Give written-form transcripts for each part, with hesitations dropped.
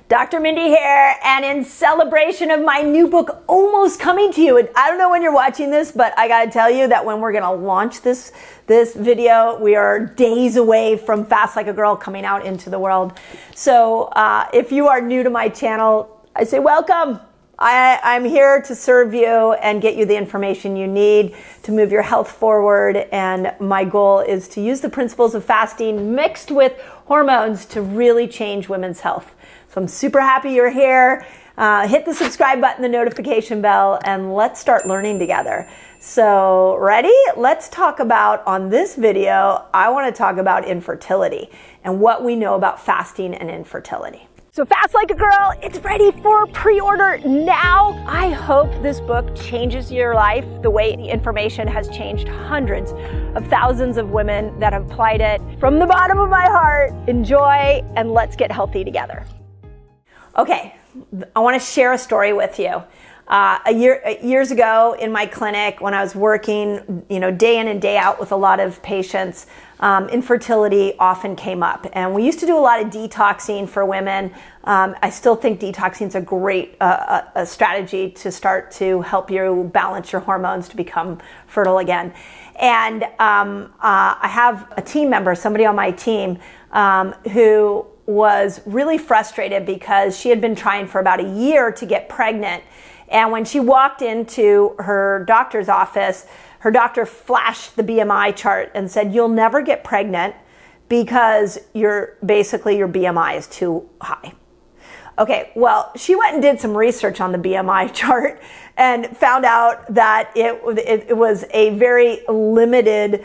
Dr. Mindy here, and in celebration of my new book almost coming to you, and I don't know when you're watching this, but I gotta tell you that when we're gonna launch this video, we are days away from Fast Like a Girl coming out into the world. So if you are new to my channel, I say welcome. I'm here to serve you and get you the information you need to move your health forward, and my goal is to use the principles of fasting mixed with hormones to really change women's health. So I'm super happy you're here. Hit the subscribe button, the notification bell, and let's start learning together. So ready? Let's talk about, on this video, I want to talk about infertility and what we know about fasting and infertility. So Fast Like a Girl, it's ready for pre-order now. I hope this book changes your life the way the information has changed hundreds of thousands of women that have applied it. From the bottom of my heart, enjoy, and let's get healthy together. Okay, I want to share a story with you. Years ago in my clinic, when I was working, day in and day out with a lot of patients, infertility often came up, and we used to do a lot of detoxing for women. I still think detoxing is a great a strategy to start to help you balance your hormones to become fertile again. And I have a team member, somebody on my team, who was really frustrated because she had been trying for about a year to get pregnant. And when she walked into her doctor's office, her doctor flashed the BMI chart and said, "You'll never get pregnant because your BMI is too high." Okay, well, she went and did some research on the BMI chart and found out that it was a very limited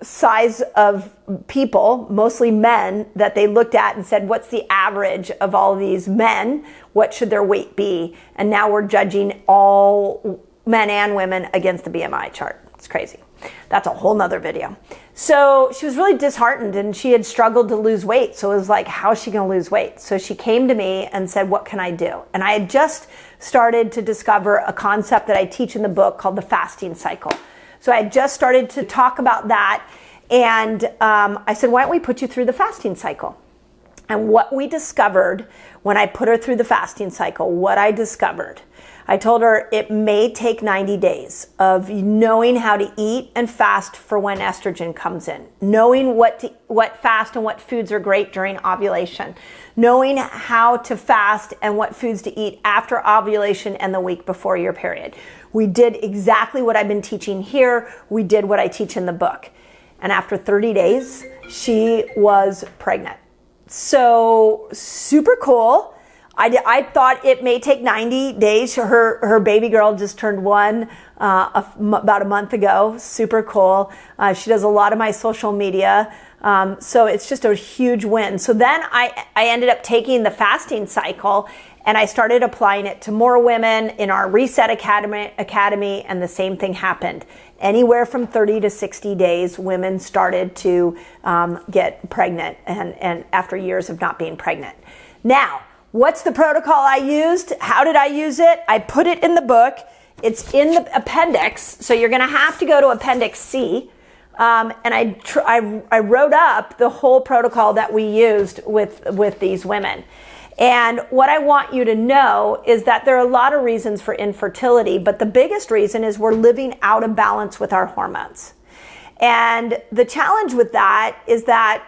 size of people, mostly men, that they looked at and said, what's the average of all these men? What should their weight be? And now we're judging all men and women against the BMI chart. It's crazy. That's a whole nother video. So she was really disheartened, and she had struggled to lose weight. So it was like, how is she going to lose weight? So she came to me and said, what can I do? And I had just started to discover a concept that I teach in the book called the fasting cycle. So I had just started to talk about that, and I said, why don't we put you through the fasting cycle? And what we discovered when I put her through the fasting cycle, I told her it may take 90 days of knowing how to eat and fast for when estrogen comes in, knowing what fast and what foods are great during ovulation, knowing how to fast and what foods to eat after ovulation and the week before your period. We did exactly what I've been teaching here. We did what I teach in the book. And after 30 days, she was pregnant. So super cool. I thought it may take 90 days. Her baby girl just turned one about a month ago. Super cool. She does a lot of my social media. So it's just a huge win. So then I ended up taking the fasting cycle, and I started applying it to more women in our Reset Academy, and the same thing happened. Anywhere from 30 to 60 days, women started to get pregnant, and after years of not being pregnant. Now, what's the protocol I used? How did I use it? I put it in the book. It's in the appendix, so you're gonna have to go to Appendix C. And I wrote up the whole protocol that we used with these women. And what I want you to know is that there are a lot of reasons for infertility, but the biggest reason is we're living out of balance with our hormones. And the challenge with that is that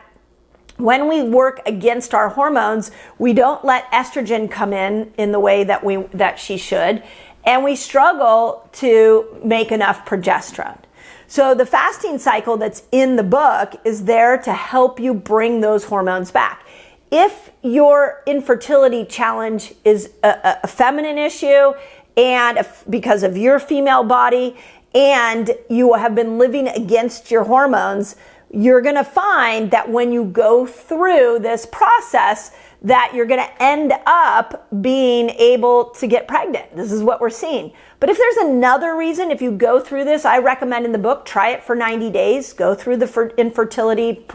when we work against our hormones, we don't let estrogen come in the way that she should, and we struggle to make enough progesterone. So the fasting cycle that's in the book is there to help you bring those hormones back. If your infertility challenge is a feminine issue, and because of your female body, and you have been living against your hormones, you're going to find that when you go through this process, that you're going to end up being able to get pregnant. This is what we're seeing. But if there's another reason, if you go through this, I recommend in the book, try it for 90 days. Go through the infertility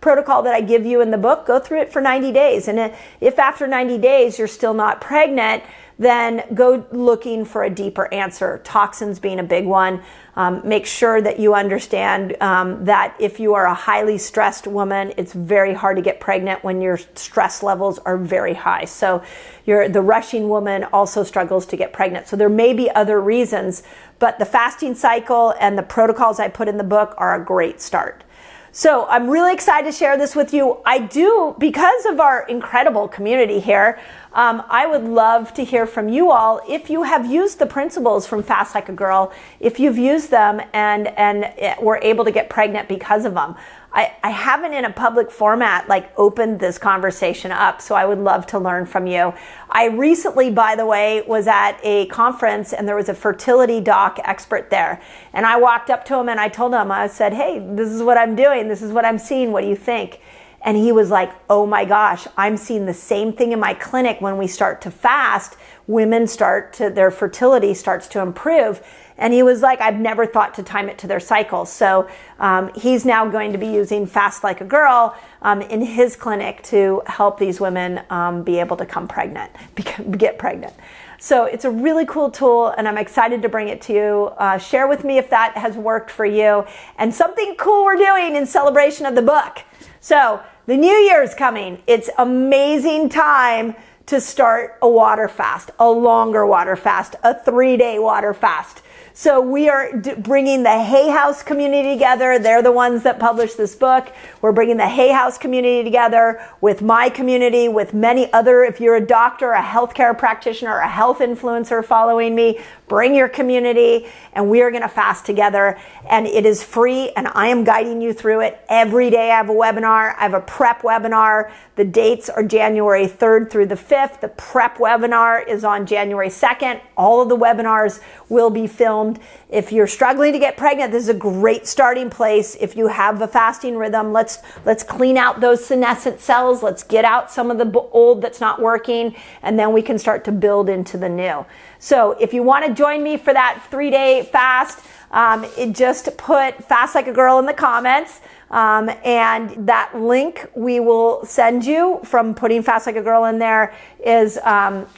protocol that I give you in the book. Go through it for 90 days. And if after 90 days you're still not pregnant, then go looking for a deeper answer. Toxins being a big one. Make sure that you understand that if you are a highly stressed woman, it's very hard to get pregnant when your stress level levels are very high. So the rushing woman also struggles to get pregnant. So there may be other reasons, but the fasting cycle and the protocols I put in the book are a great start. So I'm really excited to share this with you. I do, because of our incredible community here, I would love to hear from you all if you have used the principles from Fast Like a Girl, if you've used them and were able to get pregnant because of them. I haven't in a public format like opened this conversation up, so I would love to learn from you. I recently, by the way, was at a conference and there was a fertility doc expert there. And I walked up to him and I told him, I said, hey, this is what I'm doing. This is what I'm seeing. What do you think? And he was like, oh my gosh, I'm seeing the same thing in my clinic. When we start to fast, women their fertility starts to improve. And he was like, I've never thought to time it to their cycle. So he's now going to be using Fast Like a Girl in his clinic to help these women be able to get pregnant. So it's a really cool tool, and I'm excited to bring it to you. Share with me if that has worked for you. And something cool we're doing in celebration of the book. So the new year's coming. It's amazing time to start a water fast, a longer water fast, a 3-day water fast. So we are bringing the Hay House community together. They're the ones that published this book. We're bringing the Hay House community together with my community, with many other, if you're a doctor, a healthcare practitioner, a health influencer following me, bring your community, and we are going to fast together. And it is free, and I am guiding you through it. Every day I have a webinar. I have a prep webinar. The dates are January 3rd through the 5th. The prep webinar is on January 2nd. All of the webinars will be filmed. If you're struggling to get pregnant, this is a great starting place. If you have a fasting rhythm, let's clean out those senescent cells. Let's get out some of the old that's not working, and then we can start to build into the new. So if you want to join me for that 3-day fast, just put Fast Like a Girl in the comments. And that link we will send you from putting Fast Like a Girl in there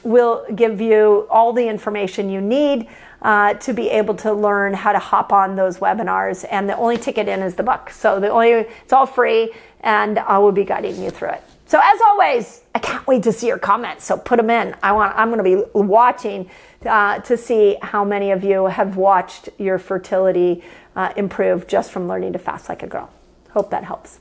will give you all the information you need to be able to learn how to hop on those webinars. And the only ticket in is the book. So it's all free, and I will be guiding you through it. So as always, I can't wait to see your comments. So put them in. I'm going to be watching to see how many of you have watched your fertility improve just from learning to fast like a girl. Hope that helps.